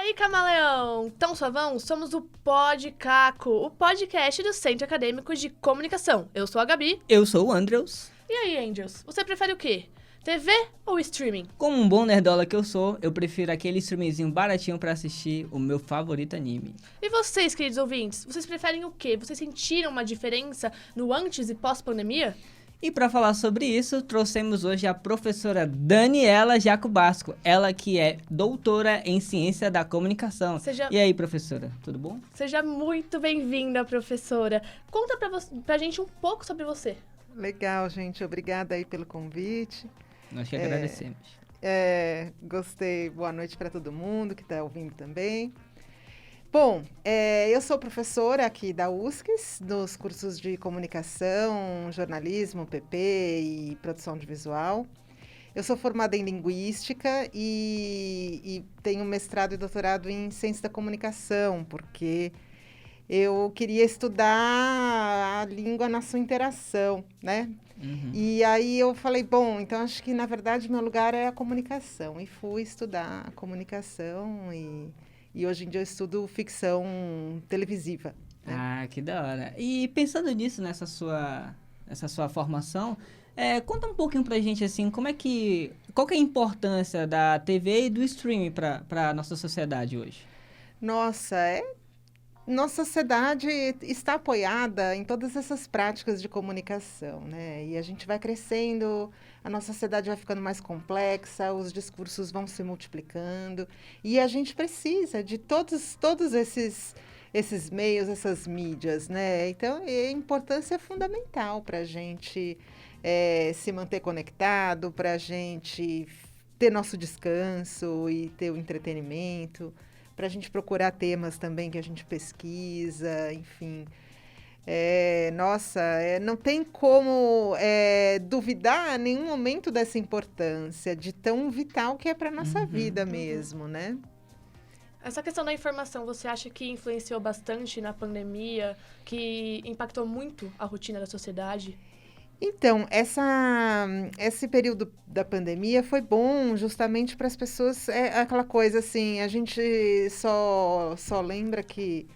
aí, camaleão? Então, suavão, somos o Podcaco, o podcast do Centro Acadêmico de Comunicação. Eu sou a Gabi. Eu sou o Andrews. E aí, Angels, você prefere o quê? TV ou streaming? Como um bom nerdola que eu sou, eu prefiro aquele streamingzinho baratinho pra assistir o meu favorito anime. E vocês, queridos ouvintes, vocês preferem o quê? Vocês sentiram uma diferença no antes e pós-pandemia? E para falar sobre isso, trouxemos hoje a professora Daniela Jacobasco, ela que é doutora em ciência da comunicação. E aí, professora, tudo bom? Seja muito bem-vinda, professora. Conta pra gente um pouco sobre você. Legal, gente. Obrigada aí pelo convite. Nós que agradecemos. Gostei. Boa noite para todo mundo que está ouvindo também. Bom, eu sou professora aqui da USCS, nos cursos de comunicação, jornalismo, PP e produção de visual. Eu sou formada em linguística e tenho mestrado e doutorado em ciência da comunicação, porque eu queria estudar a língua na sua interação, né? Uhum. E aí eu falei, bom, então acho que na verdade meu lugar é a comunicação. E fui estudar a comunicação e hoje em dia eu estudo ficção televisiva. Né? Ah, que da hora. E pensando nisso, nessa sua formação, conta um pouquinho pra gente, assim, qual que é a importância da TV e do streaming pra nossa sociedade hoje? Nossa, nossa sociedade está apoiada em todas essas práticas de comunicação, né? E a gente vai crescendo, a nossa sociedade vai ficando mais complexa, os discursos vão se multiplicando e a gente precisa de todos esses meios, essas mídias, né? Então, a importância é fundamental para a gente se manter conectado, para a gente ter nosso descanso e ter o entretenimento, para a gente procurar temas também que a gente pesquisa, enfim. Não tem como duvidar em nenhum momento dessa importância, de tão vital que é para a nossa vida mesmo, né? Essa questão da informação, você acha que influenciou bastante na pandemia, que impactou muito a rotina da sociedade? Então, esse período da pandemia foi bom justamente para as pessoas, aquela coisa assim, a gente só lembra que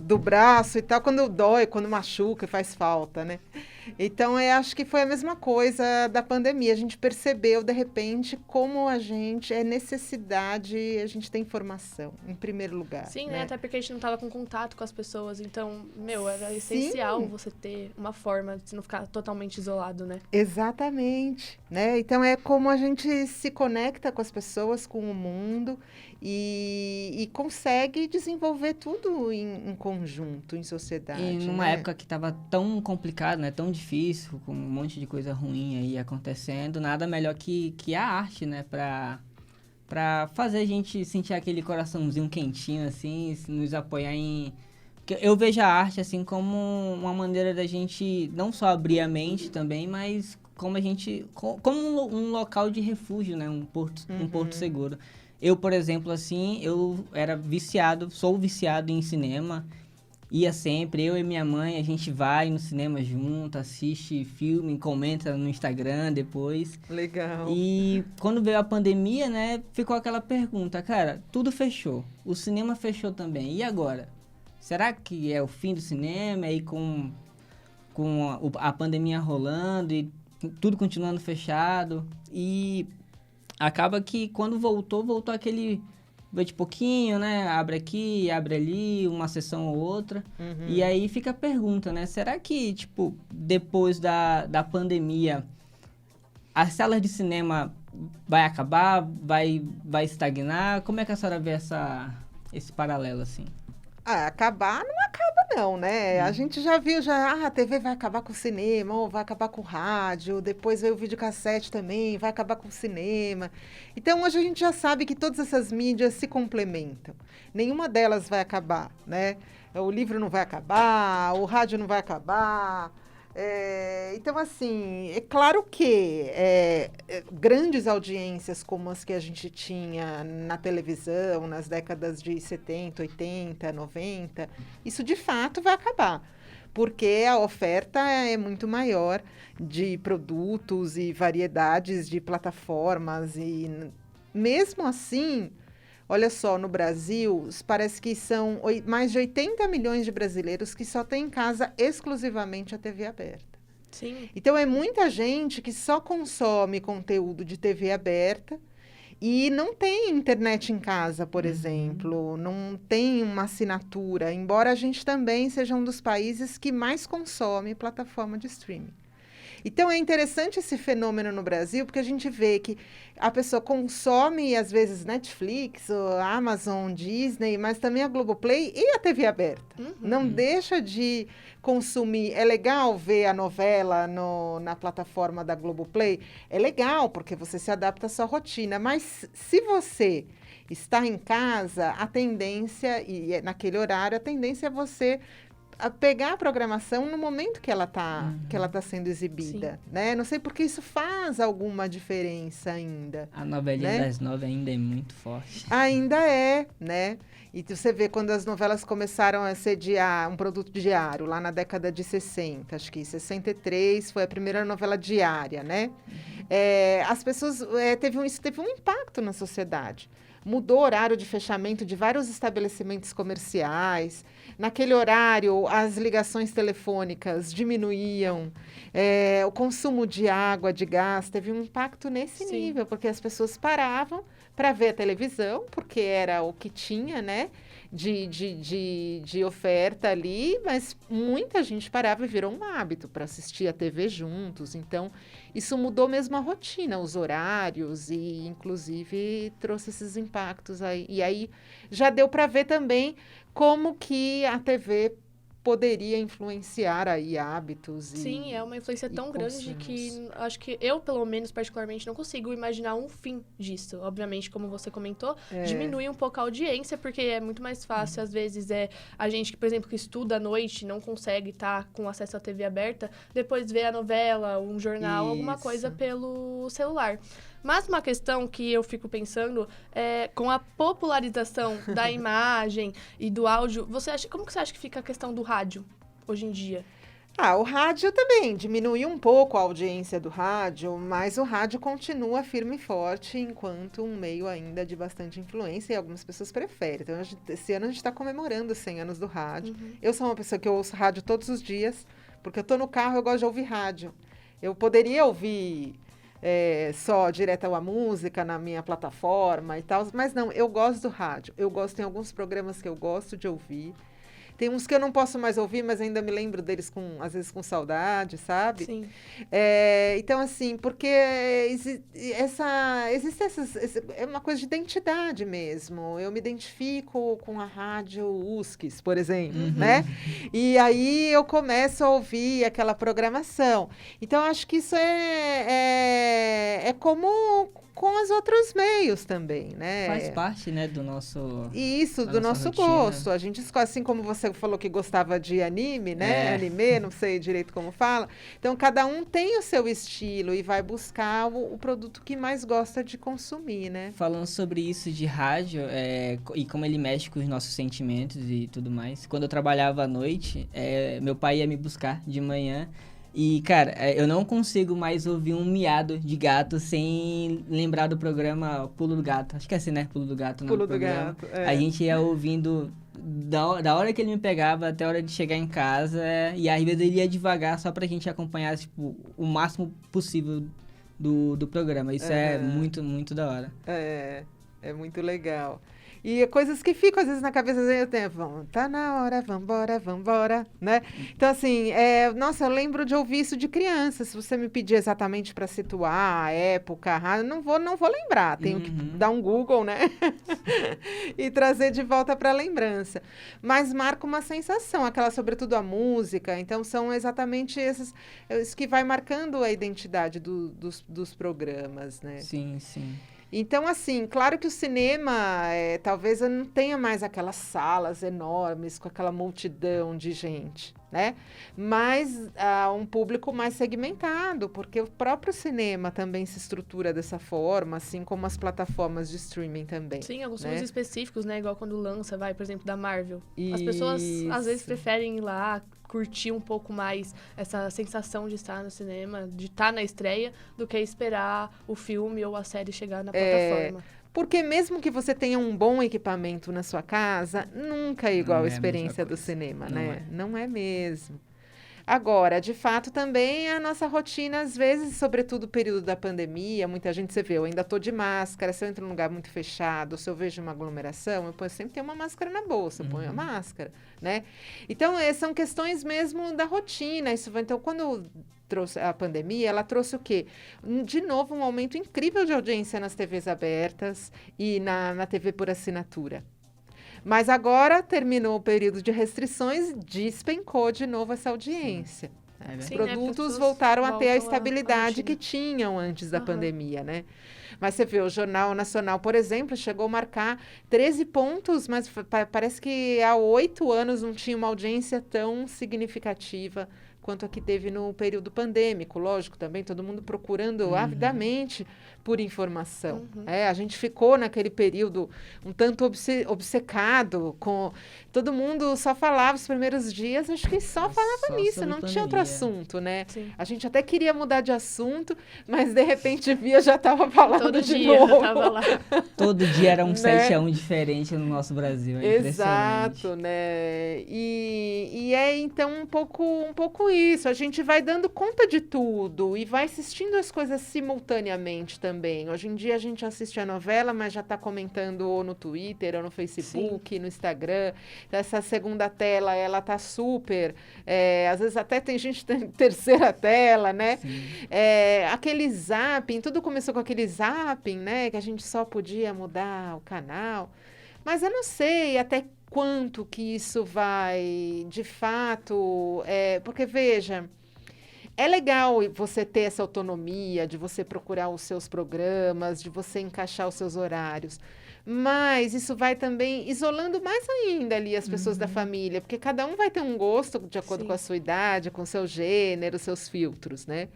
do braço e tal, quando dói, quando machuca, faz falta, né? Então, eu acho que foi a mesma coisa da pandemia. A gente percebeu, de repente, como a necessidade, a gente tem informação, em primeiro lugar. Sim, né? Até porque a gente não estava com contato com as pessoas, então, era essencial você ter uma forma de não ficar totalmente isolado, né? Exatamente, né? Então, é como a gente se conecta com as pessoas, com o mundo e consegue desenvolver tudo em conjunto, em sociedade. E numa época que estava tão complicado, né? Tão difícil, com um monte de coisa ruim aí acontecendo, nada melhor que a arte, né? Pra fazer a gente sentir aquele coraçãozinho quentinho, assim, nos apoiar em... Eu vejo a arte, assim, como uma maneira da gente não só abrir a mente também, mas como um local de refúgio, né? Um porto seguro. Eu, por exemplo, assim, sou viciado em cinema. Ia sempre, eu e minha mãe, a gente vai no cinema junto, assiste filme, comenta no Instagram depois. Legal. E quando veio a pandemia, né, ficou aquela pergunta, cara, tudo fechou, o cinema fechou também, e agora? Será que é o fim do cinema? E com a pandemia rolando e tudo continuando fechado? E acaba que quando voltou aquele... de pouquinho, né? Abre aqui, abre ali, uma sessão ou outra. E aí fica a pergunta, né? Será que, tipo, depois da pandemia, as salas de cinema vai acabar? Vai estagnar? Como é que a senhora vê esse paralelo, assim? Acabar não acaba não, né? A gente já viu, a TV vai acabar com o cinema, ou vai acabar com o rádio, depois veio o videocassete também, vai acabar com o cinema. Então, hoje a gente já sabe que todas essas mídias se complementam. Nenhuma delas vai acabar, né? O livro não vai acabar, o rádio não vai acabar. Então, assim, é claro que grandes audiências como as que a gente tinha na televisão nas décadas de 70, 80, 90, isso de fato vai acabar, porque a oferta é muito maior de produtos e variedades de plataformas e mesmo assim Olha só, no Brasil, parece que são mais de 80 milhões de brasileiros que só têm em casa exclusivamente a TV aberta. Sim. Então, é muita gente que só consome conteúdo de TV aberta e não tem internet em casa, por exemplo, não tem uma assinatura, embora a gente também seja um dos países que mais consome plataforma de streaming. Então, é interessante esse fenômeno no Brasil, porque a gente vê que a pessoa consome, às vezes, Netflix, Amazon, Disney, mas também a Globoplay e a TV aberta. Não deixa de consumir. É legal ver a novela na plataforma da Globoplay? É legal, porque você se adapta à sua rotina. Mas se você está em casa, a tendência, e naquele horário, a tendência é você a pegar a programação no momento que ela está sendo exibida, né? Não sei porque isso faz alguma diferença ainda. A novelinha, né? das 9 ainda é muito forte. Ainda é, né? E você vê quando as novelas começaram a ser um produto diário, lá na década de 60, acho que 63 foi a primeira novela diária, né? As pessoas, isso teve um impacto na sociedade. Mudou o horário de fechamento de vários estabelecimentos comerciais. Naquele horário, as ligações telefônicas diminuíam. O consumo de água, de gás, teve um impacto nesse nível, porque as pessoas paravam para ver a televisão, porque era o que tinha, né, de oferta ali, mas muita gente parava e virou um hábito para assistir a TV juntos. Então, isso mudou mesmo a rotina, os horários e, inclusive, trouxe esses impactos aí. E aí já deu para ver também como que a TV poderia influenciar aí hábitos. Sim, é uma influência tão grande que acho que eu, pelo menos, particularmente, não consigo imaginar um fim disso. Obviamente, como você comentou, diminui um pouco a audiência, porque é muito mais fácil, às vezes, a gente, que, por exemplo, que estuda à noite, não consegue estar com acesso à TV aberta, depois vê a novela, um jornal, alguma coisa pelo celular. Mas uma questão que eu fico pensando é, com a popularização da imagem e do áudio, como que você acha que fica a questão do rádio hoje em dia? O rádio também diminuiu um pouco a audiência do rádio, mas o rádio continua firme e forte enquanto um meio ainda de bastante influência e algumas pessoas preferem. Então, esse ano a gente está comemorando os 100 anos do rádio. Eu sou uma pessoa que ouço rádio todos os dias, porque eu estou no carro e eu gosto de ouvir rádio. Eu poderia ouvir só direto a música na minha plataforma e tal, mas não, eu gosto do rádio. Tem alguns programas que eu gosto de ouvir. Tem uns que eu não posso mais ouvir, mas ainda me lembro deles, às vezes, com saudade, sabe? Sim. Então, assim, porque é uma coisa de identidade mesmo. Eu me identifico com a rádio USCS, por exemplo, né? E aí eu começo a ouvir aquela programação. Então, acho que isso é como com os outros meios também, né? Faz parte, né, do nosso... Isso, do nosso gosto. A gente escolhe, assim como você falou que gostava de anime, né? Anime, não sei direito como fala. Então, cada um tem o seu estilo e vai buscar o produto que mais gosta de consumir, né? Falando sobre isso de rádio, e como ele mexe com os nossos sentimentos e tudo mais, quando eu trabalhava à noite, meu pai ia me buscar de manhã. E, cara, eu não consigo mais ouvir um miado de gato sem lembrar do programa Pulo do Gato. Acho que é assim, né? Pulo do Gato. Pulo do Gato, A gente ia ouvindo da hora que ele me pegava até a hora de chegar em casa. E às vezes ele ia devagar só pra gente acompanhar, tipo, o máximo possível do programa. Isso é muito, muito da hora. É muito legal. E coisas que ficam, às vezes, na cabeça do tempo. Tá na hora, vambora, né? Então, assim, nossa, eu lembro de ouvir isso de criança. Se você me pedir exatamente para situar a época, não vou lembrar. Tenho que dar um Google, né? E trazer de volta para a lembrança. Mas marca uma sensação, sobretudo a música. Então, são exatamente isso que vai marcando a identidade dos programas, né? Sim, sim. Então, assim, claro que o cinema, talvez eu não tenha mais aquelas salas enormes com aquela multidão de gente, né? Mas um público mais segmentado, porque o próprio cinema também se estrutura dessa forma, assim como as plataformas de streaming também. Sim, alguns né? filmes específicos, né? Igual quando lança, por exemplo, da Marvel. As pessoas, às vezes, preferem ir lá, curtir um pouco mais essa sensação de estar no cinema, de estar na estreia, do que esperar o filme ou a série chegar na plataforma. Porque mesmo que você tenha um bom equipamento na sua casa, nunca é igual Não a é a experiência mesma do coisa. cinema, Não né? é. Não é mesmo. Agora, de fato, também a nossa rotina, às vezes, sobretudo o período da pandemia, muita gente, você vê, eu ainda estou de máscara, se eu entro num lugar muito fechado, se eu vejo uma aglomeração, eu sempre tenho uma máscara na bolsa, eu ponho a máscara, né? Então, são questões mesmo da rotina. Então, quando trouxe a pandemia, ela trouxe o quê? De novo, um aumento incrível de audiência nas TVs abertas e na TV por assinatura. Mas agora terminou o período de restrições, despencou de novo essa audiência. É Os Sim, né? produtos Pessoas voltaram a ter a voltam estabilidade rotina. que tinham antes da Aham. pandemia, né? Mas você vê, o Jornal Nacional, por exemplo, chegou a marcar 13 pontos, mas parece que há 8 anos não tinha uma audiência tão significativa quanto a que teve no período pandêmico. Lógico, também todo mundo procurando avidamente por informação. A gente ficou naquele período um tanto obcecado com... Todo mundo só falava os primeiros dias, acho que só falava nisso, sobre não tinha outro pandemia. assunto, né? Sim. A gente até queria mudar de assunto, mas de repente via, já estava falando Todo de dia novo. eu tava lá. Todo dia era um Né? 7-1 diferente no nosso Brasil, é impressionante. Exato, né? E é então um pouco isso. A gente vai dando conta de tudo e vai assistindo as coisas simultaneamente também. Hoje em dia a gente assiste a novela, mas já está comentando ou no Twitter, ou no Facebook, no Instagram. Essa segunda tela, ela tá super... às vezes até tem gente que tem terceira tela, né? Aquele zapping, tudo começou com aquele zapping, né? Que a gente só podia mudar o canal. Mas eu não sei até quanto que isso vai, de fato... porque, veja... É legal você ter essa autonomia de você procurar os seus programas, de você encaixar os seus horários. Mas isso vai também isolando mais ainda ali as pessoas da família, porque cada um vai ter um gosto de acordo com a sua idade, com o seu gênero, seus filtros, né?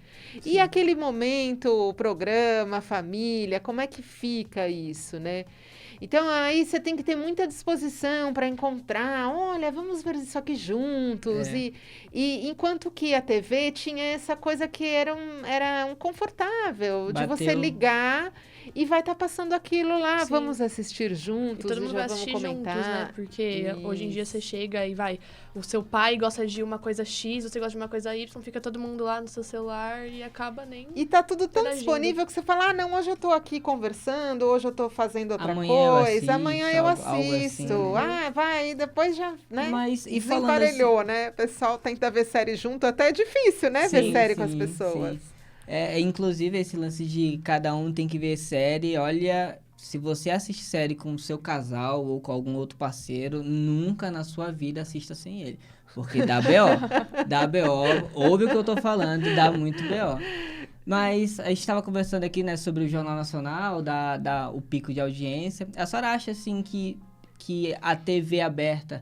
E aquele momento, o programa, a família, como é que fica isso, né? Então, aí você tem que ter muita disposição para encontrar, olha, vamos ver isso aqui juntos. E enquanto que a TV tinha essa coisa que era um confortável, de você ligar e vai estar passando aquilo lá, vamos assistir juntos e todo mundo já vai vamos assistir comentar. juntos, né? Porque hoje em dia você chega e vai... O seu pai gosta de uma coisa X, você gosta de uma coisa Y, fica todo mundo lá no seu celular e acaba nem... E tá tudo tão interagindo. disponível que você fala, não, hoje eu tô aqui conversando, hoje eu tô fazendo outra coisa, amanhã eu assisto. Algo assim, Vai, e depois já, né? Mas, e desemparelhou, né? O pessoal tenta ver série junto, até é difícil, né? ver série com as pessoas. Inclusive, esse lance de cada um tem que ver série, olha... Se você assiste série com o seu casal ou com algum outro parceiro, nunca na sua vida assista sem ele. Porque dá BO. Dá BO. Ouve o que eu tô falando, dá muito BO. Mas a gente estava conversando aqui, né, sobre o Jornal Nacional, o pico de audiência. A senhora acha, assim, que a TV aberta,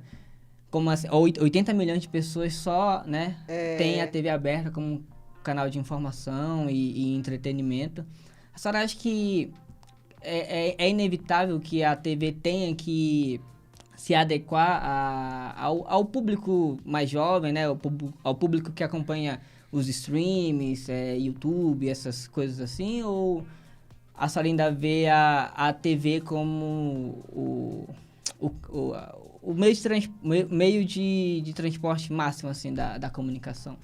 como assim, 80 milhões de pessoas só, né, tem a TV aberta como canal de informação e entretenimento. A senhora acha que é inevitável que a TV tenha que se adequar ao público mais jovem, né? Ao público que acompanha os streams, YouTube, essas coisas assim? Ou a senhora ainda vê a TV como o meio de transporte máximo assim, da comunicação?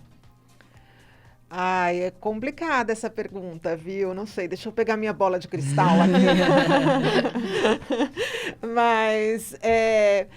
Ai, é complicada essa pergunta, viu? Não sei, deixa eu pegar minha bola de cristal aqui. Mas é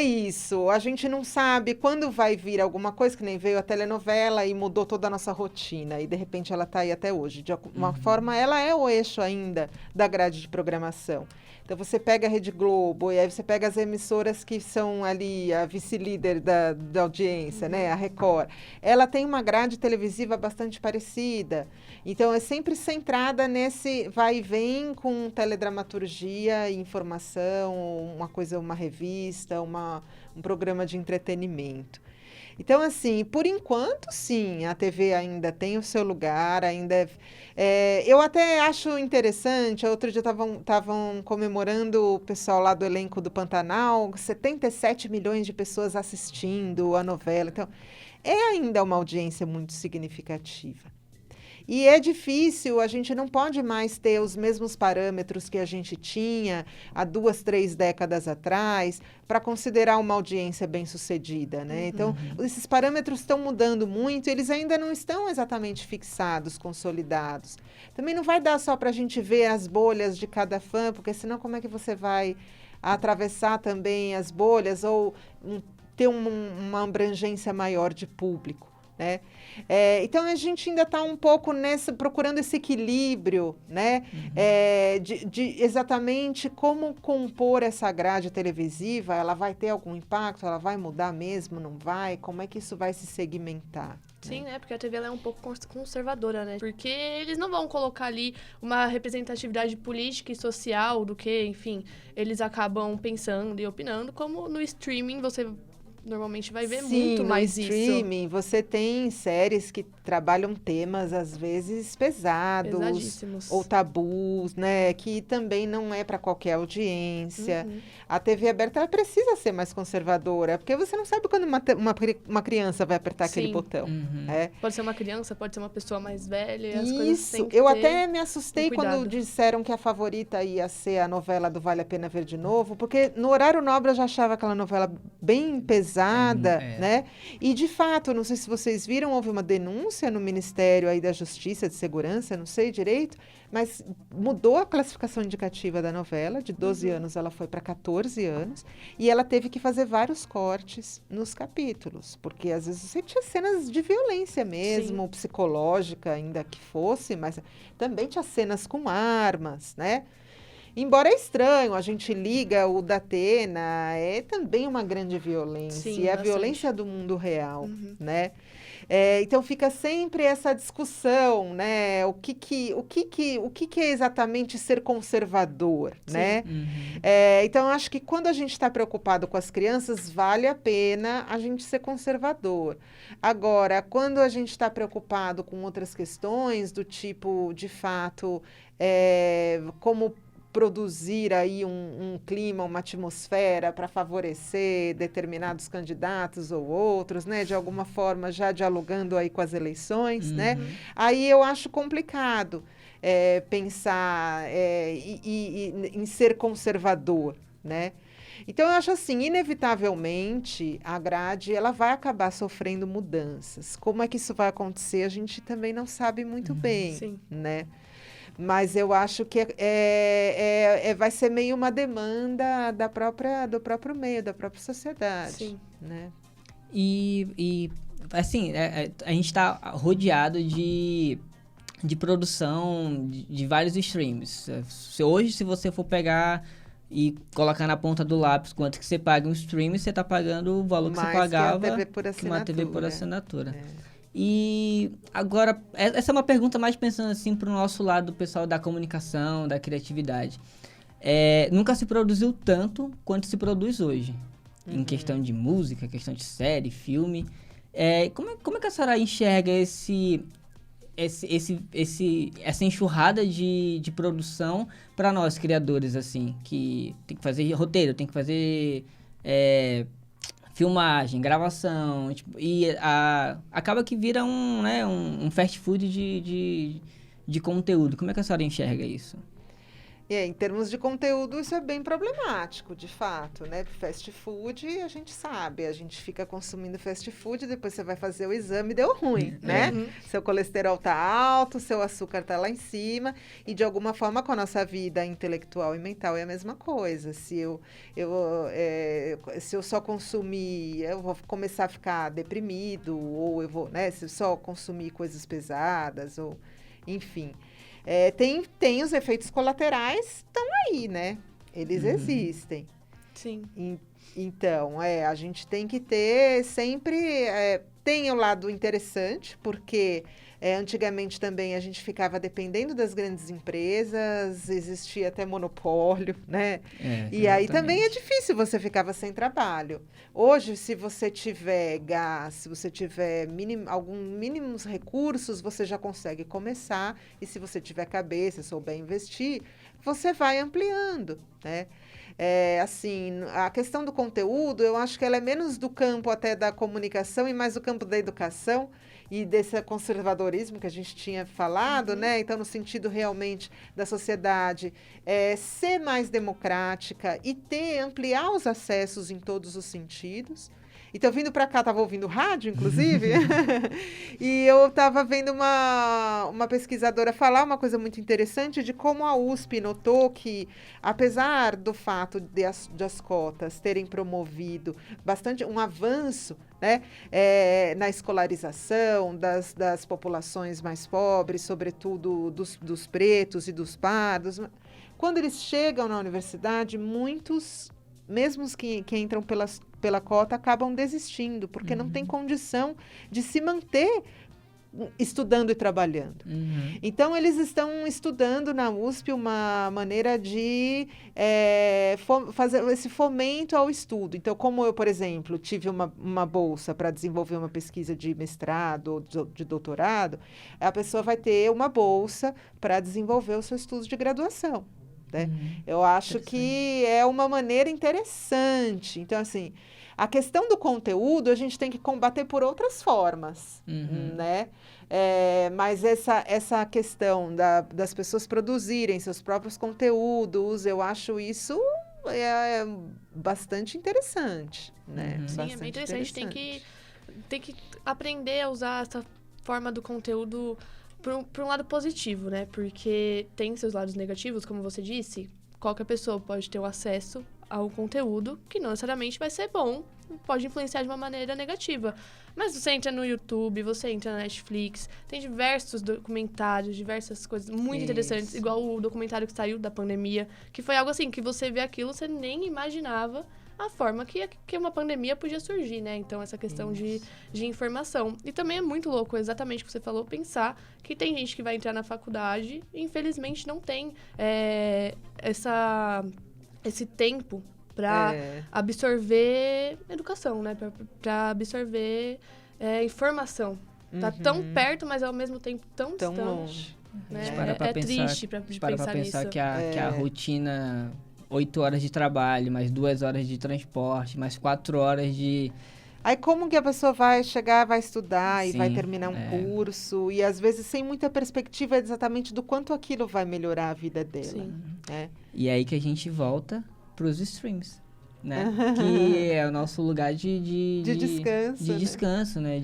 isso, a gente não sabe quando vai vir alguma coisa, que nem veio a telenovela e mudou toda a nossa rotina, e de repente ela está aí até hoje. De alguma forma, ela é o eixo ainda da grade de programação. Então, você pega a Rede Globo, e aí você pega as emissoras que são ali a vice-líder da audiência, né? A Record. Ela tem uma grade televisiva bastante parecida. Então, é sempre centrada nesse vai e vem com teledramaturgia e informação, uma revista, um programa de entretenimento. Então, assim, por enquanto, sim, a TV ainda tem o seu lugar, eu até acho interessante, outro dia estavam comemorando o pessoal lá do elenco do Pantanal, 77 milhões de pessoas assistindo a novela, então é ainda uma audiência muito significativa. E é difícil, a gente não pode mais ter os mesmos parâmetros que a gente tinha há 2, 3 décadas atrás para considerar uma audiência bem-sucedida, né? Então, esses parâmetros estão mudando muito, eles ainda não estão exatamente fixados, consolidados. Também não vai dar só para a gente ver as bolhas de cada fã, porque senão como é que você vai atravessar também as bolhas ou ter uma abrangência maior de público, né? Então a gente ainda está um pouco procurando esse equilíbrio, né? De exatamente como compor essa grade televisiva. Ela vai ter algum impacto? Ela vai mudar mesmo? Não vai? Como é que isso vai se segmentar? Sim, né? Porque a TV ela é um pouco conservadora, né? Porque eles não vão colocar ali uma representatividade política e social do que, enfim, eles acabam pensando e opinando, como no streaming você normalmente vai ver muito mais isso. Sim, no streaming você tem séries que trabalham temas, às vezes, pesados ou tabus, né? Que também não é para qualquer audiência. A TV aberta ela precisa ser mais conservadora, porque você não sabe quando uma criança vai apertar aquele botão. Pode ser uma criança, pode ser uma pessoa mais velha. E as coisas têm que eu ter até me assustei quando disseram que a favorita ia ser a novela do Vale a Pena Ver de Novo, porque no horário nobre eu já achava aquela novela bem pesada, né? E de fato, não sei se vocês viram, houve uma denúncia no Ministério aí da Justiça, de Segurança, não sei direito, mas mudou a classificação indicativa da novela, de 12 anos ela foi para 14 anos, e ela teve que fazer vários cortes nos capítulos, porque às vezes você tinha cenas de violência mesmo, psicológica ainda que fosse, mas também tinha cenas com armas, né? Embora é estranho, a gente liga o Datena, é também uma grande violência, e é a violência do mundo real, né? Então fica sempre essa discussão, né? O que é exatamente ser conservador, né? Então eu acho que quando a gente está preocupado com as crianças, vale a pena a gente ser conservador. Agora, quando a gente está preocupado com outras questões, do tipo, de fato, como produzir aí um clima, uma atmosfera para favorecer determinados candidatos ou outros, né? De alguma forma já dialogando aí com as eleições, né? Aí eu acho complicado pensar em ser conservador, né? Então, eu acho assim, inevitavelmente, a grade ela vai acabar sofrendo mudanças. Como é que isso vai acontecer, a gente também não sabe muito bem, né? Mas eu acho que vai ser meio uma demanda do próprio meio, da própria sociedade. Né? E assim, a gente está rodeado de produção de vários streams. Hoje, se você for pegar e colocar na ponta do lápis quanto que você paga um stream, você está pagando o valor que você pagava que uma TV por assinatura. E agora, essa é uma pergunta mais pensando assim para o nosso lado, do pessoal da comunicação, da criatividade. Nunca se produziu tanto quanto se produz hoje, em questão de música, questão de série, filme. Como é que a senhora enxerga essa enxurrada de produção para nós, criadores, assim, que tem que fazer roteiro, tem que fazer filmagem, gravação, tipo, e acaba que vira um fast food de conteúdo. Como é que a senhora enxerga isso? Em termos de conteúdo, isso é bem problemático, de fato, né? Fast food, a gente sabe, a gente fica consumindo fast food, depois você vai fazer o exame, deu ruim, né? Seu colesterol tá alto, seu açúcar tá lá em cima, e de alguma forma com a nossa vida intelectual e mental é a mesma coisa. Se eu só consumir, eu vou começar a ficar deprimido, ou eu vou, né? Se eu só consumir coisas pesadas, ou enfim... Tem os efeitos colaterais, estão aí, né? Eles existem. Sim. Então, a gente tem que ter sempre... tem o lado interessante, porque antigamente também a gente ficava dependendo das grandes empresas, existia até monopólio, né? E aí também é difícil, você ficava sem trabalho. Hoje, se você tiver gás, se você tiver alguns mínimos recursos, você já consegue começar. E se você tiver cabeça, souber investir, você vai ampliando, né? Assim, a questão do conteúdo, eu acho que ela é menos do campo até da comunicação e mais do campo da educação e desse conservadorismo que a gente tinha falado, né? Então, no sentido realmente da sociedade ser mais democrática e ampliar os acessos em todos os sentidos. Então, vindo para cá, estava ouvindo rádio, inclusive, e eu estava vendo uma pesquisadora falar uma coisa muito interessante de como a USP notou que, apesar do fato de as cotas terem promovido bastante um avanço, né, na escolarização das populações mais pobres, sobretudo dos pretos e dos pardos, quando eles chegam na universidade, muitos, mesmo os que entram pela cota, acabam desistindo, porque não tem condição de se manter estudando e trabalhando. Então, eles estão estudando na USP uma maneira de fazer esse fomento ao estudo. Então, como eu, por exemplo, tive uma bolsa para desenvolver uma pesquisa de mestrado ou de doutorado, a pessoa vai ter uma bolsa para desenvolver o seu estudo de graduação. Né? Eu acho que é uma maneira interessante. Então, assim, a questão do conteúdo a gente tem que combater por outras formas, né? Mas essa questão das pessoas produzirem seus próprios conteúdos, eu acho isso bastante interessante, né? Sim, Bastante é bem interessante. A gente tem que aprender a usar essa forma do conteúdo por um lado positivo, né? Porque tem seus lados negativos, como você disse. Qualquer pessoa pode ter o acesso ao conteúdo que não necessariamente vai ser bom, pode influenciar de uma maneira negativa. Mas você entra no YouTube, você entra na Netflix, tem diversos documentários, diversas coisas muito interessantes, igual o documentário que saiu da pandemia, que foi algo assim, que você vê aquilo, você nem imaginava a forma que uma pandemia podia surgir, né? Então, essa questão de informação. E também é muito louco, exatamente o que você falou, pensar que tem gente que vai entrar na faculdade e, infelizmente, não tem esse tempo para absorver educação, né? Para absorver informação. Tá tão perto, mas ao mesmo tempo tão distante. Longe. Né? É triste para pensar nisso. Que a rotina... 8 horas de trabalho, mais 2 horas de transporte, mais 4 horas de... Aí como que a pessoa vai chegar, vai estudar e vai terminar um curso, e às vezes sem muita perspectiva exatamente do quanto aquilo vai melhorar a vida dela. E aí que a gente volta para os streams, né? Que é o nosso lugar de descanso. De descanso, né?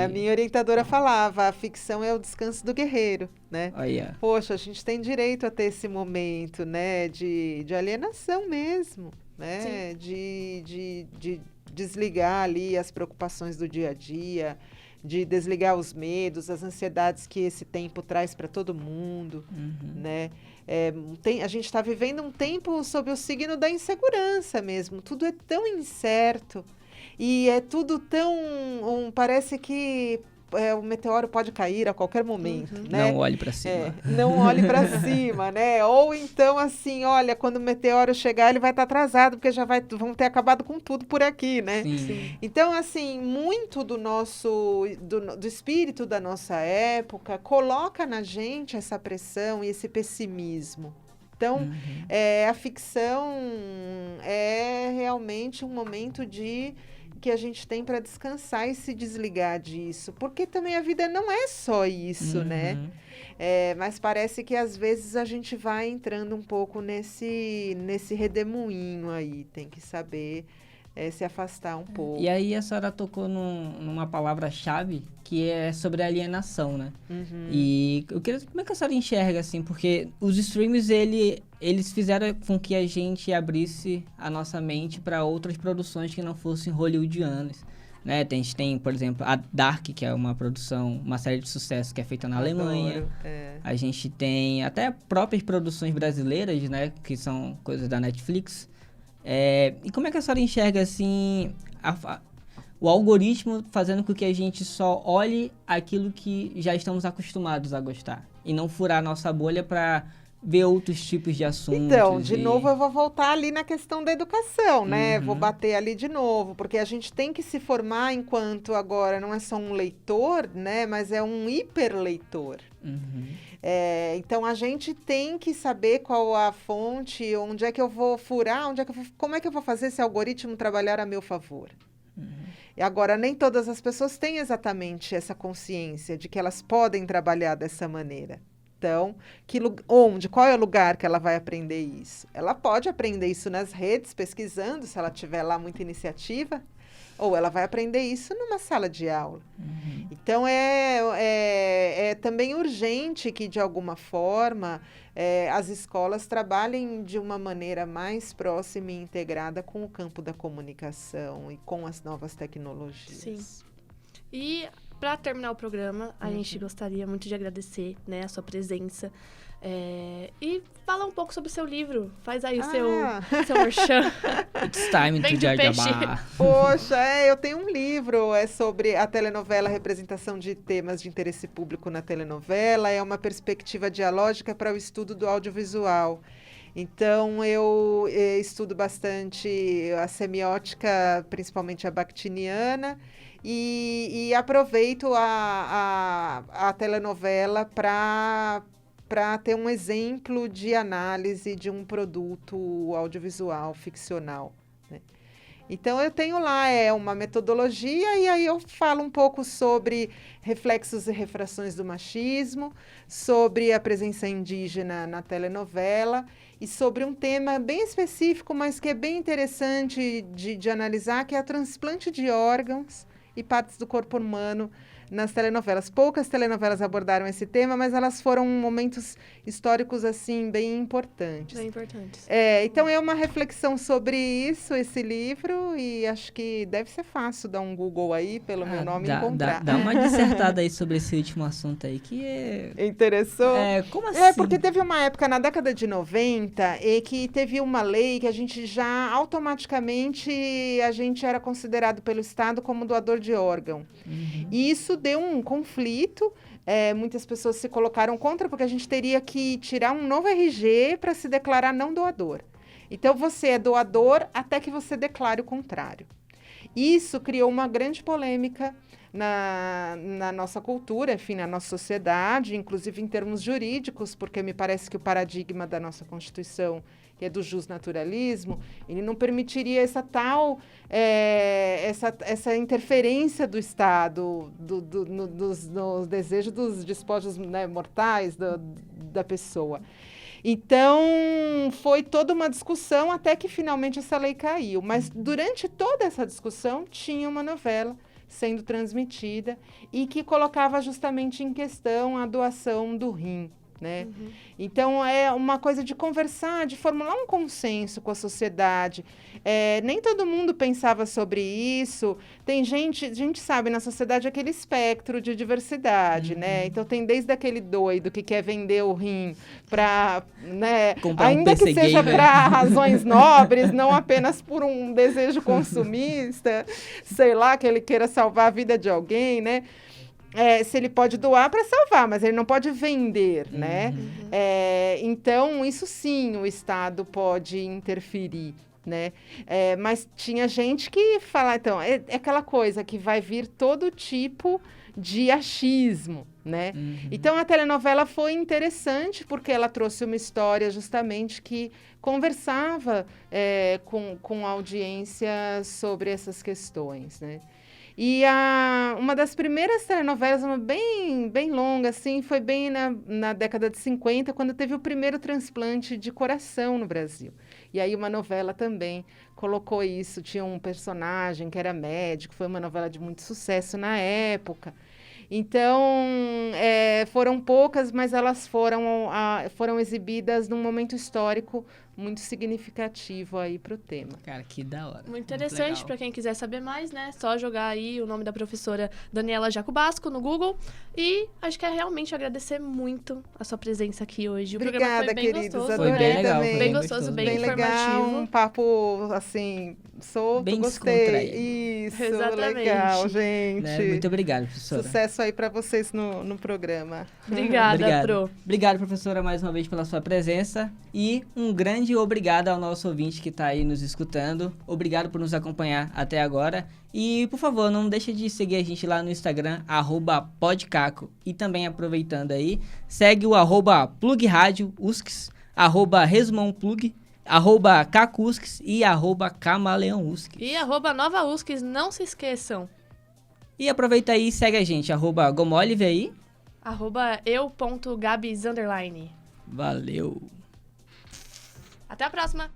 A minha orientadora falava, a ficção é o descanso do guerreiro, né? Poxa, a gente tem direito a ter esse momento, né? De alienação mesmo, né? De desligar ali as preocupações do dia a dia, de desligar os medos, as ansiedades que esse tempo traz para todo mundo, né? A gente está vivendo um tempo sob o signo da insegurança mesmo. Tudo é tão incerto e é tudo tão... parece que o meteoro pode cair a qualquer momento, né? Não olhe para cima. Não olhe para cima, né? Ou então, assim, olha, quando o meteoro chegar, ele vai estar atrasado, porque vão ter acabado com tudo por aqui, né? Sim. Então, assim, muito do espírito da nossa época coloca na gente essa pressão e esse pessimismo. Então, a ficção é realmente um momento que a gente tem para descansar e se desligar disso, porque também a vida não é só isso, né? Mas parece que às vezes a gente vai entrando um pouco nesse redemoinho aí, tem que saber se afastar um pouco. E aí a senhora tocou numa palavra-chave que é sobre alienação, né? E eu queria, como é que a senhora enxerga, assim, porque os streams, eles fizeram com que a gente abrisse a nossa mente para outras produções que não fossem hollywoodianas, né? A gente tem, por exemplo, a Dark, que é uma série de sucesso que é feita na Alemanha. A gente tem até próprias produções brasileiras, né? Que são coisas da Netflix. E como é que a senhora enxerga, assim, o algoritmo fazendo com que a gente só olhe aquilo que já estamos acostumados a gostar e não furar a nossa bolha para ver outros tipos de assuntos. Então, de novo, eu vou voltar ali na questão da educação, né? Vou bater ali de novo, porque a gente tem que se formar enquanto agora não é só um leitor, né? Mas é um hiperleitor. Então, a gente tem que saber qual a fonte, onde é que eu vou furar, como é que eu vou fazer esse algoritmo trabalhar a meu favor. E agora, nem todas as pessoas têm exatamente essa consciência de que elas podem trabalhar dessa maneira. Então, qual é o lugar que ela vai aprender isso? Ela pode aprender isso nas redes, pesquisando, se ela tiver lá muita iniciativa, ou ela vai aprender isso numa sala de aula. Então, é também urgente que, de alguma forma, as escolas trabalhem de uma maneira mais próxima e integrada com o campo da comunicação e com as novas tecnologias. Sim. E, para terminar o programa, a gente gostaria muito de agradecer, né, a sua presença. E falar um pouco sobre o seu livro. Faz aí o seu merchan. It's time to jabá. Poxa, eu tenho um livro, sobre a telenovela, representação de temas de interesse público na telenovela. É uma perspectiva dialógica para o estudo do audiovisual. Então, eu estudo bastante a semiótica, principalmente a bakhtiniana, e aproveito a telenovela para ter um exemplo de análise de um produto audiovisual ficcional, né? Então, eu tenho lá uma metodologia e aí eu falo um pouco sobre reflexos e refrações do machismo, sobre a presença indígena na telenovela e sobre um tema bem específico, mas que é bem interessante de analisar, que é o transplante de órgãos e partes do corpo humano nas telenovelas. Poucas telenovelas abordaram esse tema, mas elas foram momentos históricos, assim, bem importantes. Bem importantes. Então, é uma reflexão sobre isso, esse livro, e acho que deve ser fácil dar um Google aí, pelo meu nome, e encontrar. Dá uma dissertada aí sobre esse último assunto aí, que é... Interessou? Como assim? Porque teve uma época, na década de 90, que teve uma lei que a gente já, automaticamente, a gente era considerado pelo Estado como doador de órgão. E isso deu um conflito, muitas pessoas se colocaram contra, porque a gente teria que tirar um novo RG para se declarar não doador. Então, você é doador até que você declare o contrário. Isso criou uma grande polêmica na nossa cultura, enfim, na nossa sociedade, inclusive em termos jurídicos, porque me parece que o paradigma da nossa Constituição, que é do justnaturalismo, ele não permitiria essa tal, essa interferência do Estado nos desejos dos despojos, né, mortais da pessoa. Então, foi toda uma discussão até que finalmente essa lei caiu. Mas durante toda essa discussão, tinha uma novela sendo transmitida e que colocava justamente em questão a doação do rim, né? Então, é uma coisa de conversar, de formular um consenso com a sociedade. Nem todo mundo pensava sobre isso. Tem gente, a gente sabe, na sociedade, aquele espectro de diversidade, né? Então, tem desde aquele doido que quer vender o rim para, né, ainda que seja para razões nobres, não apenas por um desejo consumista, sei lá, que ele queira salvar a vida de alguém, né? Se ele pode doar para salvar, mas ele não pode vender, né? Então, isso sim, o Estado pode interferir, né? Mas tinha gente que fala, então, é aquela coisa que vai vir todo tipo de achismo, né? Então, a telenovela foi interessante porque ela trouxe uma história justamente que conversava com a audiência sobre essas questões, né? E uma das primeiras telenovelas, uma bem longa, assim, foi bem na década de 50, quando teve o primeiro transplante de coração no Brasil. E aí uma novela também colocou isso, tinha um personagem que era médico, foi uma novela de muito sucesso na época. Então, foram poucas, mas elas foram exibidas num momento histórico muito significativo aí para o tema. Cara, que da hora. Muito interessante, para quem quiser saber mais, né? Só jogar aí o nome da professora Daniela Jacobasco no Google. E acho que é realmente agradecer muito a sua presença aqui hoje. O programa foi bem queridos, gostoso. Foi bem legal. também. Foi Bem gostoso, bem informativo. Legal, um papo, assim, solto, Bem gostei. descontraído. Isso, Exatamente. legal, gente. Né? Muito obrigado, professora. Sucesso aí para vocês no programa. Obrigada, Pro. Obrigado, professora, mais uma vez pela sua presença. E um grande obrigado ao nosso ouvinte que está aí nos escutando. Obrigado por nos acompanhar até agora. E, por favor, não deixa de seguir a gente lá no Instagram, @podcaco. E também, aproveitando aí, segue o @plugradio.uscs, @resumãoplug, @cacuscs e @camaleãouscs. E @NovaUSCS, não se esqueçam. E aproveita aí e segue a gente, @gomolive aí. @eu.gabs_. Valeu! Até a próxima!